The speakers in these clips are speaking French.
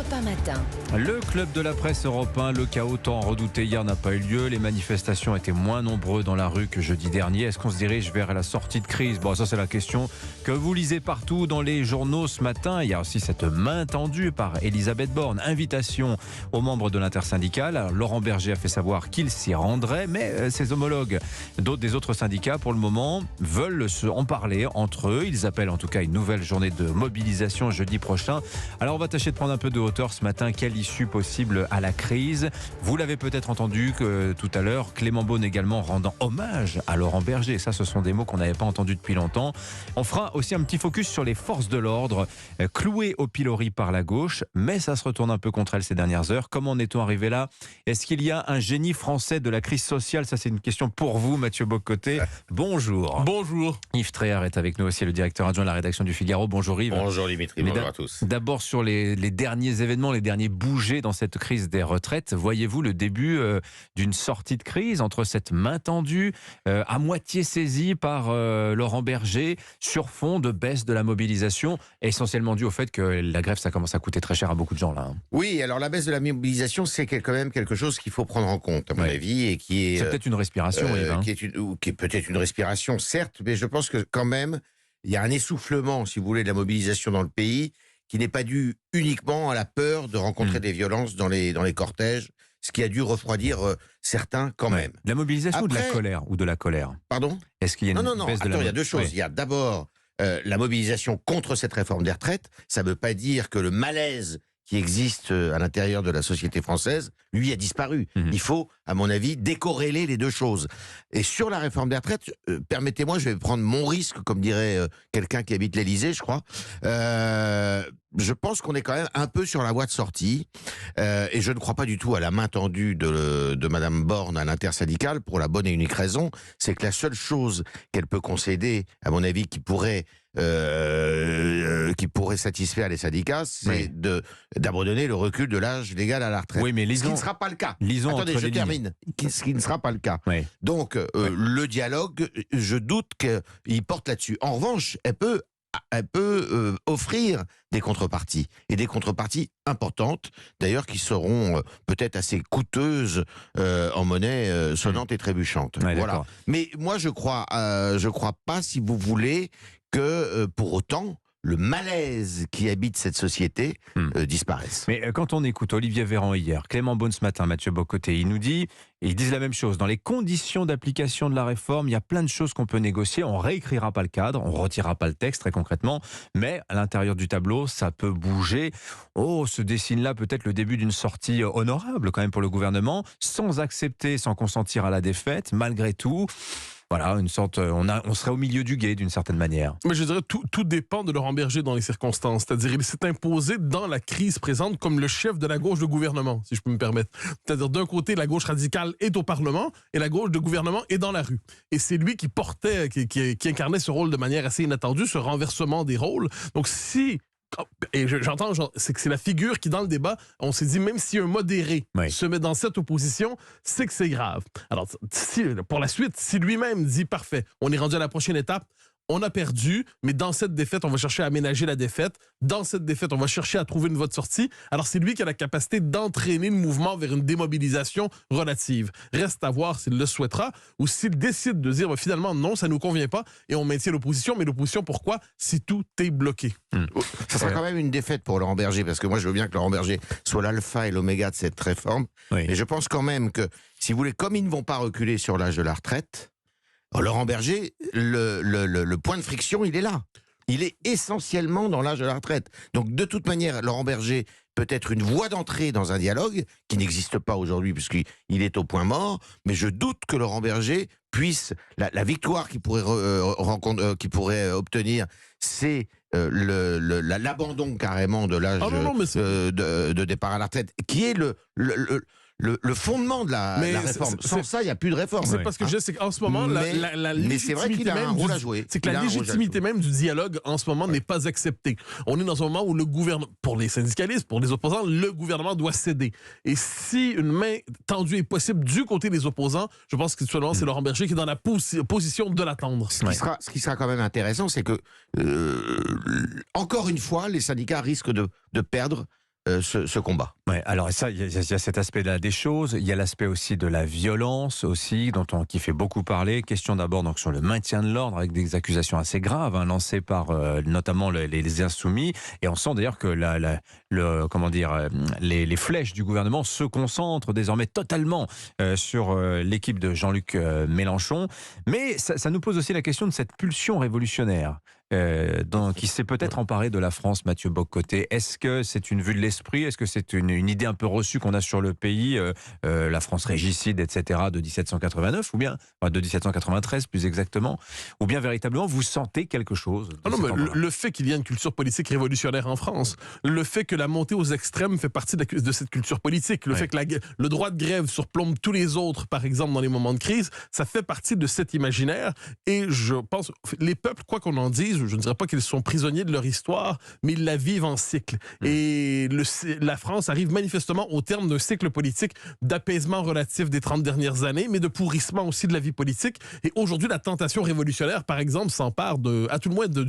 Europe 1 matin. Le club de la presse européen, le chaos tant redouté hier n'a pas eu lieu. Les manifestations étaient moins nombreux dans la rue que jeudi dernier. Est-ce qu'on se dirige vers la sortie de crise? Bon, ça c'est la question que vous lisez partout dans les journaux ce matin. Il y a aussi cette main tendue par Elisabeth Borne. Invitation aux membres de l'intersyndicale. Alors, Laurent Berger a fait savoir qu'il s'y rendrait, mais ses homologues des autres syndicats, pour le moment, veulent en parler entre eux. Ils appellent en tout cas une nouvelle journée de mobilisation jeudi prochain. Alors on va tâcher de prendre un peu de hauteur ce matin. Quelle issue possible à la crise? Vous l'avez peut-être entendu tout à l'heure, Clément Beaune également rendant hommage à Laurent Berger. Ça, ce sont des mots qu'on n'avait pas entendus depuis longtemps. On fera aussi un petit focus sur les forces de l'ordre, clouées au pilori par la gauche, mais ça se retourne un peu contre elles ces dernières heures. Comment en est-on arrivé là? Est-ce qu'il y a un génie français de la crise sociale? Ça, c'est une question pour vous, Mathieu Bocoté. Bonjour. Bonjour. Yves Tréhard est avec nous aussi, le directeur adjoint de la rédaction du Figaro. Bonjour Yves. Bonjour Dimitri, bonjour à tous. D'abord sur les derniers événements, les derniers bougés dans cette crise des retraites. Voyez-vous le début d'une sortie de crise entre cette main tendue, à moitié saisie par Laurent Berger, sur fond de baisse de la mobilisation, essentiellement dû au fait que la grève, ça commence à coûter très cher à beaucoup de gens là. Oui, alors la baisse de la mobilisation, c'est quand même quelque chose qu'il faut prendre en compte, à mon avis, et qui est... C'est peut-être une respiration, Yves. Qui est peut-être une respiration, certes, mais je pense que quand même, il y a un essoufflement, si vous voulez, de la mobilisation dans le pays, qui n'est pas dû uniquement à la peur de rencontrer des violences dans les cortèges, ce qui a dû refroidir certains quand même. De la mobilisation. Après, ou de la colère Pardon? Est-ce qu'il y a une Non, baisse de attends, il y a deux choses. Oui. Il y a d'abord la mobilisation contre cette réforme des retraites. Ça ne veut pas dire que le malaise qui existe à l'intérieur de la société française, lui, a disparu. Il faut, à mon avis, décorréler les deux choses. Et sur la réforme des retraites, permettez-moi, je vais prendre mon risque, comme dirait quelqu'un qui habite l'Élysée, je crois. Je pense qu'on est quand même un peu sur la voie de sortie, et je ne crois pas du tout à la main tendue de Madame Borne à l'intersyndicale, pour la bonne et unique raison, c'est que la seule chose qu'elle peut concéder, à mon avis, qui pourrait satisfaire les syndicats, c'est d'abandonner le recul de l'âge légal à la retraite. Oui, mais ce qui ne sera pas le cas. Attendez, je termine. Ce qui ne sera pas le cas. Oui. Donc, le dialogue, je doute qu'il porte là-dessus. En revanche, elle peut offrir des contreparties, et des contreparties importantes, d'ailleurs, qui seront peut-être assez coûteuses en monnaie sonnante et trébuchante. Ouais, voilà. Mais moi, je crois pas, si vous voulez, que pour autant le malaise qui habite cette société disparaisse. Mais quand on écoute Olivier Véran hier, Clément Beaune ce matin, Mathieu Bocoté, ils disent la même chose. Dans les conditions d'application de la réforme, il y a plein de choses qu'on peut négocier. On réécrira pas le cadre, on retirera pas le texte très concrètement, mais à l'intérieur du tableau, ça peut bouger. Oh, se dessine là peut-être le début d'une sortie honorable quand même pour le gouvernement, sans accepter, sans consentir à la défaite, malgré tout. Voilà, une sorte, on serait au milieu du gué d'une certaine manière. Mais je dirais tout dépend de Laurent Berger dans les circonstances. C'est-à-dire, il s'est imposé dans la crise présente comme le chef de la gauche de gouvernement, si je peux me permettre. C'est-à-dire, d'un côté, la gauche radicale est au Parlement et la gauche de gouvernement est dans la rue. Et c'est lui qui portait, qui incarnait ce rôle de manière assez inattendue, ce renversement des rôles. Donc et j'entends, c'est que c'est la figure qui, dans le débat, on s'est dit, même si un modéré se met dans cette opposition, c'est que c'est grave. Alors, pour la suite, si lui-même dit, parfait, on est rendu à la prochaine étape, on a perdu, mais dans cette défaite, on va chercher à aménager la défaite. Dans cette défaite, on va chercher à trouver une voie de sortie. Alors, c'est lui qui a la capacité d'entraîner le mouvement vers une démobilisation relative. Reste à voir s'il le souhaitera ou s'il décide de dire, finalement, non, ça ne nous convient pas et on maintient l'opposition. Mais l'opposition, pourquoi? Si tout est bloqué. Ça sera quand même une défaite pour Laurent Berger, parce que moi, je veux bien que Laurent Berger soit l'alpha et l'oméga de cette réforme. Mais je pense quand même que, si vous voulez, comme ils ne vont pas reculer sur l'âge de la retraite, Laurent Berger, le point de friction, il est là. Il est essentiellement dans l'âge de la retraite. Donc, de toute manière, Laurent Berger peut être une voie d'entrée dans un dialogue qui n'existe pas aujourd'hui puisqu'il est au point mort, mais je doute que Laurent Berger puisse... La victoire qu'il pourrait obtenir, c'est l'abandon carrément de l'âge de départ à la retraite, qui est le fondement de la réforme. Sans ça, il n'y a plus de réforme. C'est parce que c'est qu'en ce moment, mais c'est vrai qu'il a un rôle à jouer. C'est que la légitimité même du dialogue, en ce moment, n'est pas acceptée. On est dans un moment où le gouvernement, pour les syndicalistes, pour les opposants, le gouvernement doit céder. Et si une main tendue est possible du côté des opposants, je pense que seulement c'est Laurent Berger qui est dans la position de l'attendre. Ce qui sera quand même intéressant, c'est que, encore une fois, les syndicats risquent de perdre ce combat. Ouais, alors ça, il y a cet aspect-là des choses. Il y a l'aspect aussi de la violence aussi, qui fait beaucoup parler. Question d'abord donc sur le maintien de l'ordre avec des accusations assez graves lancées par notamment les insoumis. Et on sent d'ailleurs que les flèches du gouvernement se concentrent désormais totalement sur l'équipe de Jean-Luc Mélenchon. Mais ça nous pose aussi la question de cette pulsion révolutionnaire. Qui s'est peut-être emparé de la France, Mathieu Bock-Côté. Est-ce que c'est une vue de l'esprit? Est-ce que c'est une idée un peu reçue qu'on a sur le pays, la France régicide, etc., de 1789, ou bien de 1793 plus exactement, ou bien véritablement vous sentez quelque chose le fait qu'il y ait une culture politique révolutionnaire en France, le fait que la montée aux extrêmes fait partie de cette culture politique, le fait que le droit de grève surplombe tous les autres, par exemple dans les moments de crise, ça fait partie de cet imaginaire. Et je pense, les peuples, quoi qu'on en dise, je ne dirais pas qu'ils sont prisonniers de leur histoire, mais ils la vivent en cycle. Et la France arrive manifestement au terme d'un cycle politique d'apaisement relatif des 30 dernières années, mais de pourrissement aussi de la vie politique. Et aujourd'hui, la tentation révolutionnaire, par exemple, s'empare à tout le moins de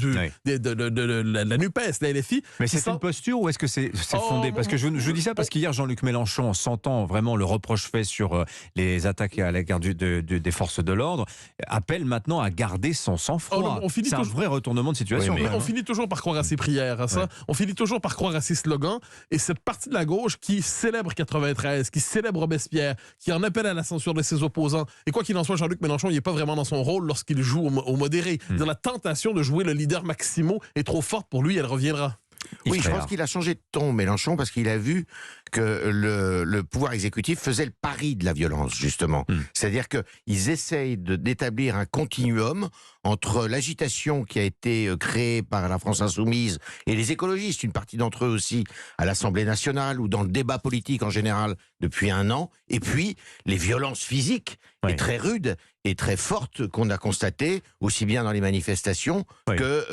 la NUPES, la LFI. Mais c'est une posture ou est-ce que c'est fondé? Parce que je dis ça parce qu'hier, Jean-Luc Mélenchon, en sentant vraiment le reproche fait sur les attaques à l'égard des forces de l'ordre, appelle maintenant à garder son sang-froid. C'est un vrai retournement de situation. Oui, mais on finit toujours par croire à ses prières, à ça. Ouais. On finit toujours par croire à ses slogans. Et cette partie de la gauche qui célèbre 93, qui célèbre Robespierre, qui en appelle à la censure de ses opposants. Et quoi qu'il en soit, Jean-Luc Mélenchon, il n'est pas vraiment dans son rôle lorsqu'il joue au modéré. La tentation de jouer le leader Maximo est trop forte pour lui, elle reviendra. Oui, je pense qu'il a changé de ton, Mélenchon, parce qu'il a vu que le pouvoir exécutif faisait le pari de la violence, justement. C'est-à-dire qu'ils essayent d'établir un continuum entre l'agitation qui a été créée par la France insoumise et les écologistes, une partie d'entre eux aussi à l'Assemblée nationale ou dans le débat politique en général depuis un an, et puis les violences physiques et très rudes et très fortes qu'on a constatées aussi bien dans les manifestations que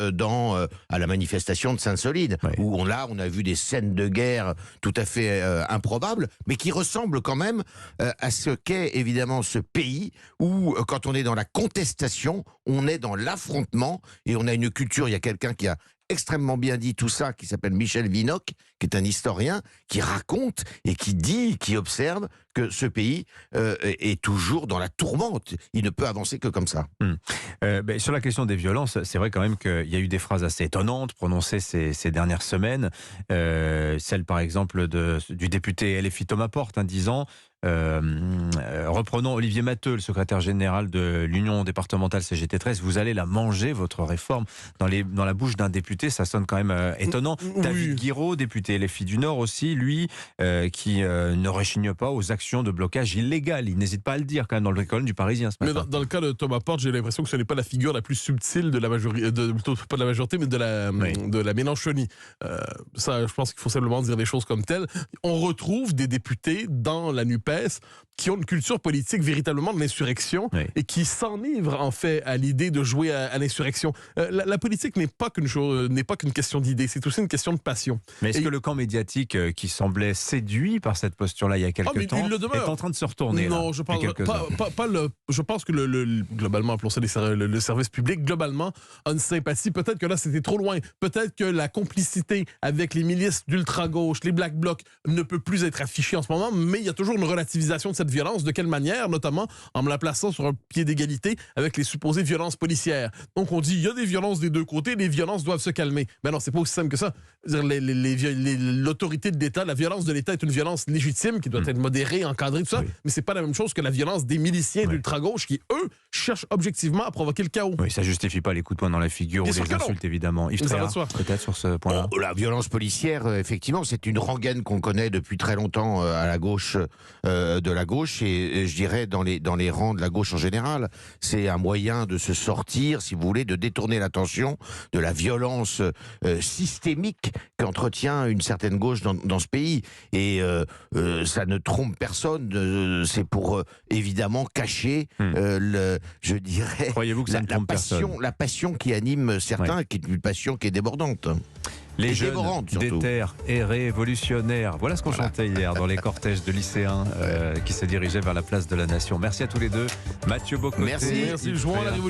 à la manifestation de Sainte-Soline, où on a vu des scènes de guerre tout à fait improbables, mais qui ressemblent quand même à ce qu'est évidemment ce pays où, quand on est dans la contestation, on est dans l'affrontement, et on a une culture. Il y a quelqu'un qui a extrêmement bien dit tout ça, qui s'appelle Michel Vinocq, qui est un historien, qui raconte et qui observe que ce pays est toujours dans la tourmente. Il ne peut avancer que comme ça. Sur la question des violences, c'est vrai quand même qu'il y a eu des phrases assez étonnantes prononcées ces dernières semaines. Celle, par exemple, du député LFI Thomas Porte, disant... reprenons Olivier Matteux, le secrétaire général de l'Union départementale CGT 13, vous allez la manger, votre réforme, dans la bouche d'un député. Ça sonne quand même étonnant. David Guiraud, député LFI du Nord aussi, lui, qui ne rechigne pas aux actions de blocage illégales. Il n'hésite pas à le dire quand même dans le colonne du Parisien ce matin. Mais dans le cas de Thomas Porte, j'ai l'impression que ce n'est pas la figure la plus subtile de la majorité, plutôt pas de la majorité, mais de la Mélenchonie. Ça, je pense qu'il faut simplement dire les choses comme telles. On retrouve des députés dans la NUPES qui ont une culture politique véritablement de l'insurrection et qui s'enivrent en fait à l'idée de jouer à l'insurrection. La politique n'est pas qu'une question d'idées, c'est aussi une question de passion. Mais est-ce que le camp médiatique qui semblait séduit par cette posture-là il y a quelques temps est en train de se retourner? Non, je pense je pense que globalement, appelons ça le service public, globalement, a une sympathie. Peut-être que là, c'était trop loin. Peut-être que la complicité avec les milices d'ultra-gauche, les Black Blocs, ne peut plus être affichée en ce moment, mais il y a toujours une relativisation de cette violence. De quelle manière? Notamment en me la plaçant sur un pied d'égalité avec les supposées violences policières. Donc on dit, il y a des violences des deux côtés, les violences doivent se calmer. Mais non, c'est pas aussi simple que ça. L'autorité de l'État, la violence de l'État est une violence légitime qui doit être modérée, encadrée, tout ça. Mais c'est pas la même chose que la violence des miliciens d'ultra-gauche qui, eux, cherchent objectivement à provoquer le chaos. Oui, ça justifie pas les coups de poing dans la figure ou les insultes, évidemment. Yves Tréhard, peut-être sur ce point-là. La violence policière, effectivement, c'est une rengaine qu'on connaît depuis très longtemps à la gauche de la gauche, et je dirais dans les rangs de la gauche en général. C'est un moyen de se sortir, si vous voulez, de détourner l'attention de la violence systémique qu'entretient une certaine gauche dans ce pays. Et ça ne trompe personne, c'est pour évidemment cacher je dirais, croyez-vous que ça ne trompe personne? La passion qui anime certains, qui est une passion qui est débordante. Les jeunes déter et révolutionnaires. Voilà ce qu'on chantait hier dans les cortèges de lycéens qui se dirigeaient vers la place de la Nation. Merci à tous les deux. Mathieu Bock-Côté. Merci. Jouons à la révolution.